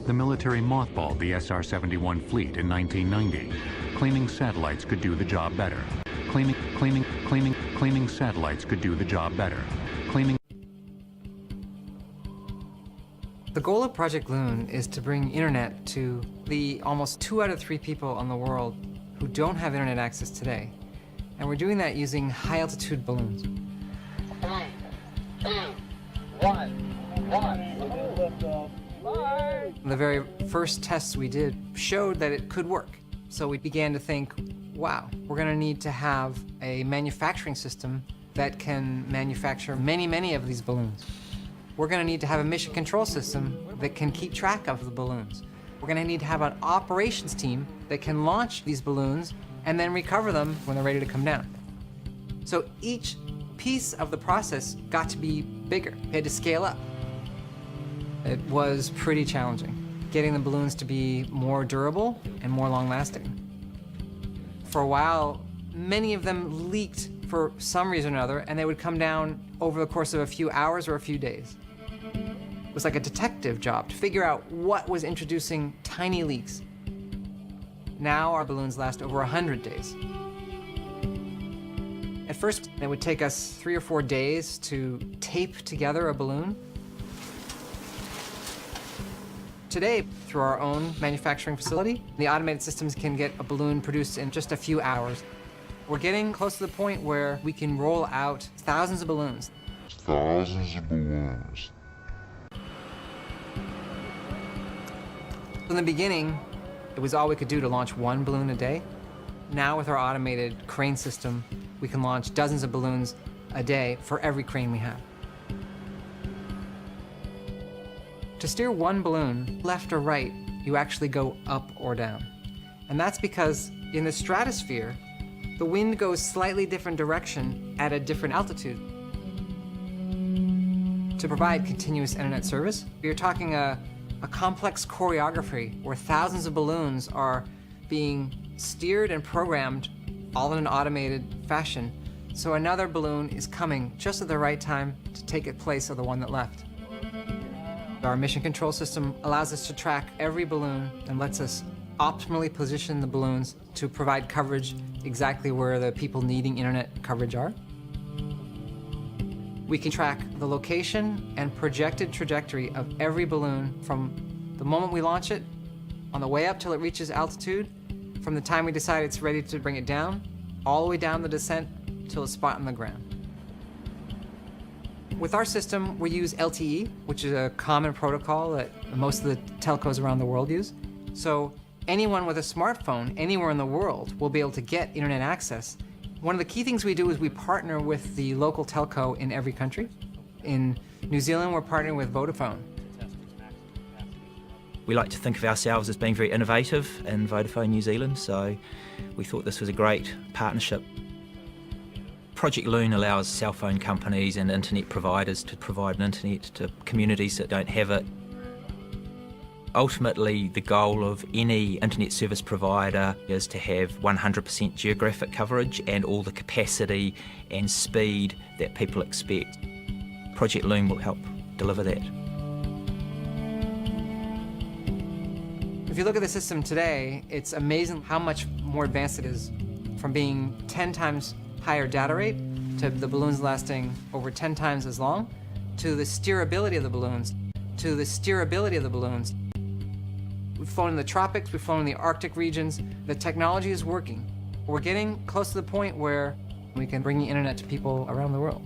The military mothballed the SR-71 fleet in 1990, claiming satellites could do the job better. Claiming satellites could do the job better. The goal of Project LOON is to bring internet to the almost 2 out of 3 people in the world who don't have internet access today. And we're doing that using high-altitude balloons. 3, 2, 1. The very first tests we did showed that it could work. So we began to think, wow, we're going to need to have a manufacturing system that can manufacture many of these balloons. We're going to need to have a mission control system that can keep track of the balloons. We're going to need to have an operations team that can launch these balloons and then recover them when they're ready to come down. So each piece of the process got to be bigger. It had to scale up. It was pretty challenging, getting the balloons to be more durable and more long-lasting. For a while, many of them leaked for some reason or another, and they would come down over the course of a few hours or a few days. It was like a detective job to figure out what was introducing tiny leaks. Now our balloons last over 100 days. At first, it would take us 3 or 4 days to tape together a balloon. Today, through our own manufacturing facility, the automated systems can get a balloon produced in just a few hours. We're getting close to the point where we can roll out thousands of balloons. In the beginning, it was all we could do to launch 1 balloon a day. Now with our automated crane system, we can launch dozens of balloons a day for every crane we have. To steer 1 balloon, left or right, you actually go up or down. And that's because in the stratosphere, the wind goes slightly different direction at a different altitude. To provide continuous internet service, you're talking a complex choreography where thousands of balloons are being steered and programmed all in an automated fashion, so another balloon is coming just at the right time to take its place of the one that left. Our mission control system allows us to track every balloon and lets us optimally position the balloons to provide coverage exactly where the people needing internet coverage are. We can track the location and projected trajectory of every balloon from the moment we launch it, on the way up till it reaches altitude, from the time we decide it's ready to bring it down, all the way down the descent till a spot on the ground. With our system, we use LTE, which is a common protocol that most of the telcos around the world use. So anyone with a smartphone anywhere in the world will be able to get internet access. One of the key things we do is we partner with the local telco in every country. In New Zealand, we're partnering with Vodafone. We like to think of ourselves as being very innovative in Vodafone New Zealand, so we thought this was a great partnership. Project LOON allows cell phone companies and internet providers to provide an internet to communities that don't have it. Ultimately, the goal of any internet service provider is to have 100% geographic coverage and all the capacity and speed that people expect. Project LOON will help deliver that. If you look at the system today, it's amazing how much more advanced it is, from being 10 times higher data rate to the balloons lasting over 10 times as long, to the steerability of the balloons, We've flown in the tropics, we've flown in the Arctic regions. The technology is working. We're getting close to the point where we can bring the internet to people around the world.